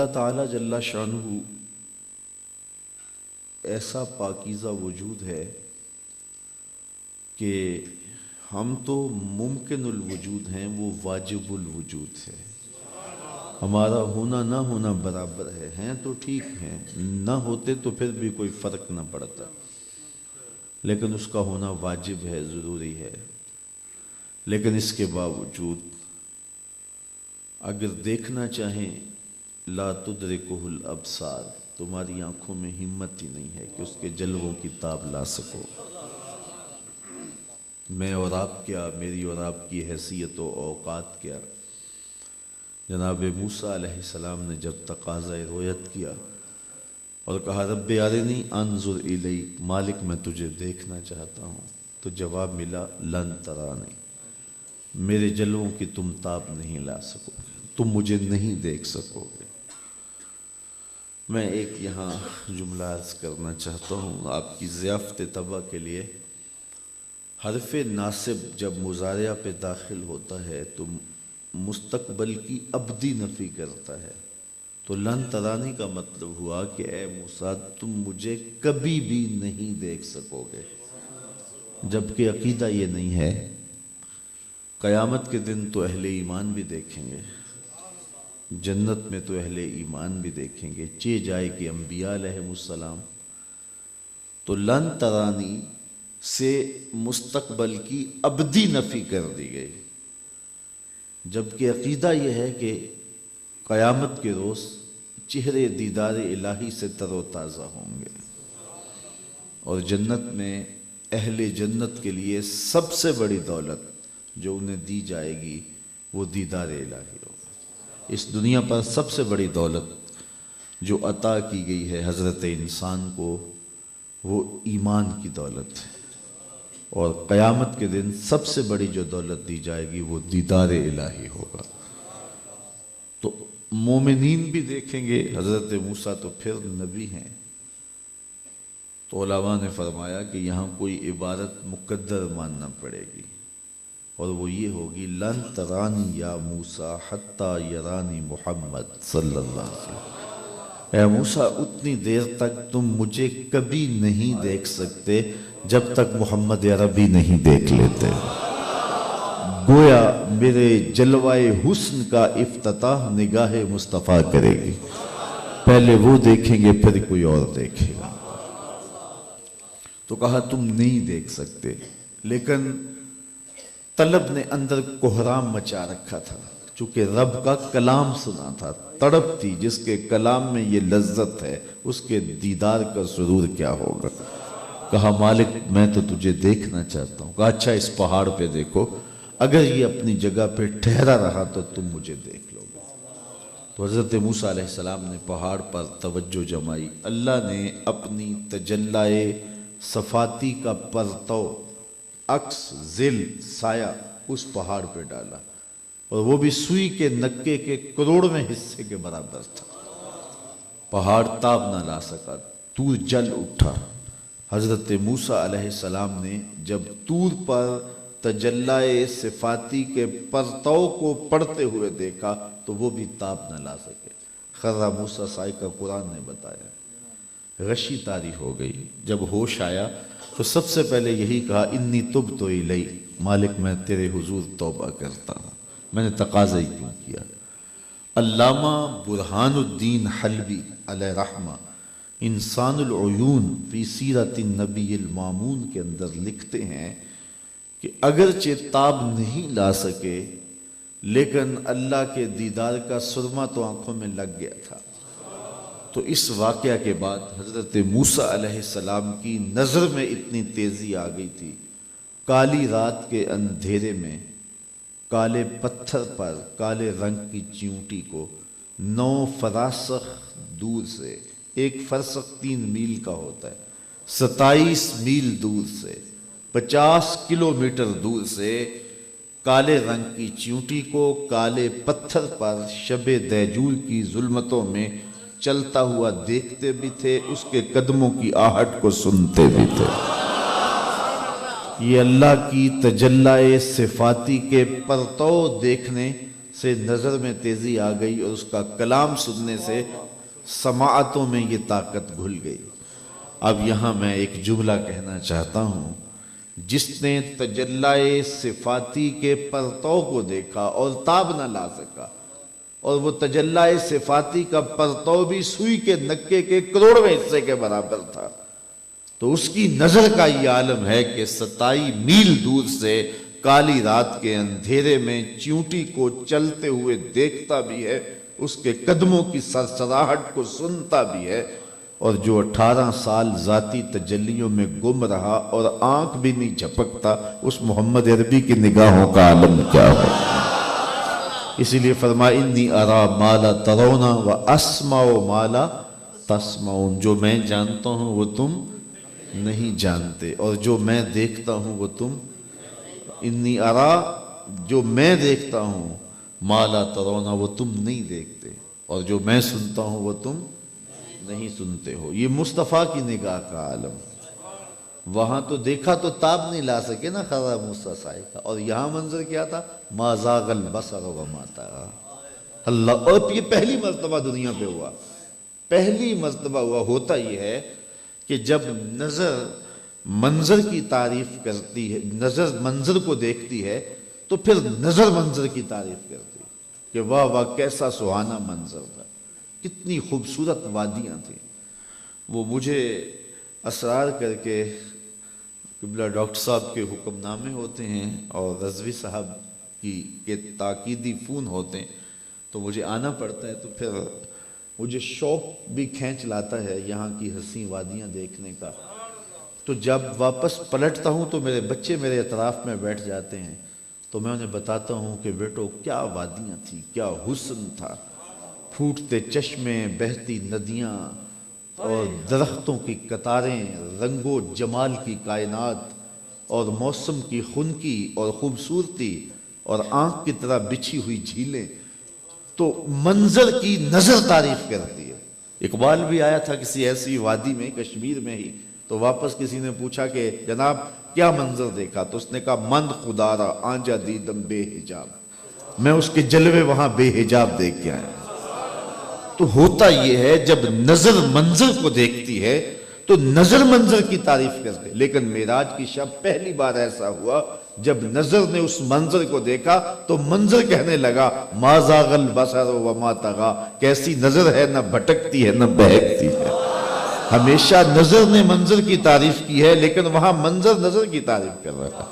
اللہ تعالیٰ جل شانہ ایسا پاکیزہ وجود ہے کہ ہم تو ممکن الوجود ہیں، وہ واجب الوجود ہے۔ ہمارا ہونا نہ ہونا برابر ہے، ہیں تو ٹھیک ہیں، نہ ہوتے تو پھر بھی کوئی فرق نہ پڑتا، لیکن اس کا ہونا واجب ہے، ضروری ہے۔ لیکن اس کے باوجود اگر دیکھنا چاہیں لا تدرکہ الابصار، تمہاری آنکھوں میں ہمت ہی نہیں ہے کہ اس کے جلووں کی تاب لا سکو۔ میں اور آپ کیا، میری اور آپ کی حیثیت و اوقات کیا۔ جناب موسیٰ علیہ السلام نے جب تقاضۂ رؤیت کیا اور کہا رب ارنی انظر الیک، مالک میں تجھے دیکھنا چاہتا ہوں، تو جواب ملا لن ترانی، میرے جلووں کی تم تاب نہیں لا سکو گے، تم مجھے نہیں دیکھ سکو گے۔ میں ایک یہاں جملہ عرض کرنا چاہتا ہوں آپ کی ضیافت طبع کے لیے۔ حرف ناصب جب مضارع پہ داخل ہوتا ہے تو مستقبل کی ابدی نفی کرتا ہے، تو لن ترانی کا مطلب ہوا کہ اے موسیٰ تم مجھے کبھی بھی نہیں دیکھ سکو گے، جبکہ عقیدہ یہ نہیں ہے۔ قیامت کے دن تو اہل ایمان بھی دیکھیں گے، جنت میں تو اہل ایمان بھی دیکھیں گے، چے جائے کہ انبیاء علیہ السلام۔ تو لن ترانی سے مستقبل کی ابدی نفی کر دی گئی، جبکہ عقیدہ یہ ہے کہ قیامت کے روز چہرے دیدار الہی سے تر و تازہ ہوں گے، اور جنت میں اہل جنت کے لیے سب سے بڑی دولت جو انہیں دی جائے گی وہ دیدار الہی ہوگا۔ اس دنیا پر سب سے بڑی دولت جو عطا کی گئی ہے حضرت انسان کو وہ ایمان کی دولت ہے، اور قیامت کے دن سب سے بڑی جو دولت دی جائے گی وہ دیدار الہی ہوگا۔ تو مومنین بھی دیکھیں گے حضرت موسیٰ تو پھر نبی ہیں، تو علماء نے فرمایا کہ یہاں کوئی عبارت مقدر ماننا پڑے گی، اور وہ یہ ہوگی لن ترانی یا موسیٰ حتی یرانی محمد صلی اللہ علیہ وسلم، اے موسیٰ اتنی دیر تک تم مجھے کبھی نہیں دیکھ سکتے جب تک محمد عربی نہیں دیکھ لیتے۔ گویا میرے جلوائے حسن کا افتتاح نگاہ مصطفیٰ کرے گی، پہلے وہ دیکھیں گے پھر کوئی اور دیکھے گا۔ تو کہا تم نہیں دیکھ سکتے، لیکن طلب نے اندر کوہرام مچا رکھا تھا، چونکہ رب کا کلام سنا تھا، تڑپ تھی جس کے کلام میں یہ لذت ہے، اس کے دیدار کا سرور کیا ہوگا۔ کہا مالک میں تو تجھے دیکھنا چاہتا ہوں۔ کہا اچھا اس پہاڑ پہ دیکھو، اگر یہ اپنی جگہ پہ ٹھہرا رہا تو تم مجھے دیکھ لو گے۔ تو حضرت موسیٰ علیہ السلام نے پہاڑ پر توجہ جمائی، اللہ نے اپنی تجلائے صفاتی کا پرتو، عکس، ظل، سایہ اس پہاڑ پہ ڈالا، اور وہ بھی سوئی کے نکے کے کروڑویں حصے کے برابر تھا۔ پہاڑ تاب نہ لا سکا، طور جل اٹھا۔ حضرت موسیٰ علیہ السلام نے جب طور پر تجلائے صفاتی کے پرتو کو پڑھتے ہوئے دیکھا تو وہ بھی تاب نہ لا سکے۔ خرّ موسیٰ صاعقہ قرآن نے بتایا، غشی طاری ہو گئی۔ جب ہوش آیا تو سب سے پہلے یہی کہا انی تبت الیک، مالک میں تیرے حضور توبہ کرتا ہوں، میں نے تقاضا ہی کیوں کیا۔ علامہ برہان الدین حلبی علیہ رحمہ انسان العیون فی سیرت النبی المامون کے اندر لکھتے ہیں کہ اگرچہ تاب نہیں لا سکے لیکن اللہ کے دیدار کا سرما تو آنکھوں میں لگ گیا تھا۔ تو اس واقعہ کے بعد حضرت موسیٰ علیہ السلام کی نظر میں اتنی تیزی آ گئی تھی، کالی رات کے اندھیرے میں کالے پتھر پر کالے رنگ کی چیونٹی کو 9 فراسخ دور سے، ایک فرسخ 3 میل کا ہوتا ہے، 27 میل دور سے، 50 کلومیٹر دور سے کالے رنگ کی چیونٹی کو کالے پتھر پر شب دیجول کی ظلمتوں میں چلتا ہوا دیکھتے بھی تھے، اس کے قدموں کی آہٹ کو سنتے بھی تھے۔ یہ اللہ کی تجلائے صفاتی کے پرتو دیکھنے سے نظر میں تیزی آ گئی اور اس کا کلام سننے سے سماعتوں میں یہ طاقت گھل گئی۔ اب یہاں میں ایک جملہ کہنا چاہتا ہوں، جس نے تجلی صفاتی کے پرتو کو دیکھا اور تاب نہ لا سکا، اور وہ تجلی صفاتی کا پرتو بھی سوئی کے نکے کے کروڑویں حصے کے برابر تھا، تو اس کی نظر کا یہ عالم ہے کہ 27 میل دور سے کالی رات کے اندھیرے میں چیونٹی کو چلتے ہوئے دیکھتا بھی ہے، اس کے قدموں کی سرسراہٹ کو سنتا بھی ہے، اور جو 18 سال ذاتی تجلیوں میں گم رہا اور آنکھ بھی نہیں جھپکتا، اس محمد عربی کی نگاہوں کا عالم کیا ہو۔ اسی لیے فرمایا انی ارا ما لا ترون و اسمع ما لا تسمعون، جو میں جانتا ہوں وہ تم نہیں جانتے، اور جو میں دیکھتا ہوں وہ تم، انی ارا جو میں دیکھتا ہوں، ما لا ترون وہ تم نہیں دیکھتے، اور جو میں سنتا ہوں وہ تم نہیں سنتے ہو۔ یہ مصطفیٰ کی نگاہ کا عالم۔ وہاں تو دیکھا تو تاب نہیں لا سکے نا خرا موسیٰ سائے کا، اور یہاں منظر کیا تھا، ما زاغ البصر وما طغی۔ اللہ، اور یہ پہلی مرتبہ دنیا پہ ہوا، پہلی مرتبہ ہوا۔ ہوتا یہ ہے کہ جب نظر منظر کی تعریف کرتی ہے، نظر منظر کو دیکھتی ہے تو پھر نظر منظر کی تعریف کرتی ہے کہ واہ واہ کیسا سہانا منظر تھا، کتنی خوبصورت وادیاں تھیں۔ وہ مجھے اسرار کر کے قبلہ ڈاکٹر صاحب کے حکم نامے ہوتے ہیں اور رضوی صاحب کے تاکیدی فون ہوتے ہیں، تو مجھے آنا پڑتا ہے، تو پھر مجھے شوق بھی کھینچ لاتا ہے یہاں کی حسین وادیاں دیکھنے کا۔ تو جب واپس پلٹتا ہوں تو میرے بچے میرے اطراف میں بیٹھ جاتے ہیں، تو میں انہیں بتاتا ہوں کہ بیٹو کیا وادیاں تھیں، کیا حسن تھا، پھوٹتے چشمے، بہتی ندیاں اور درختوں کی قطاریں، رنگ و جمال کی کائنات اور موسم کی خنکی اور خوبصورتی اور آنکھ کی طرح بچھی ہوئی جھیلیں، تو منظر کی نظر تعریف کرتی ہے۔ اقبال بھی آیا تھا کسی ایسی وادی میں کشمیر میں ہی، تو واپس کسی نے پوچھا کہ جناب کیا منظر دیکھا، تو اس نے کہا مند خدا را آنجا دیدم بے حجاب، میں اس کے جلوے وہاں بے حجاب دیکھ کے آیا۔ تو ہوتا یہ ہے جب نظر منظر کو دیکھتی ہے تو نظر منظر کی تعریف کرتے، لیکن معراج کی شب پہلی بار ایسا ہوا جب نظر نے اس منظر کو دیکھا تو منظر کہنے لگا ما زاغ البصر وما طغی، کیسی نظر ہے، نہ بھٹکتی ہے نہ بہکتی ہے۔ ہمیشہ نظر نے منظر کی تعریف کی ہے، لیکن وہاں منظر نظر کی تعریف کر رہا تھا۔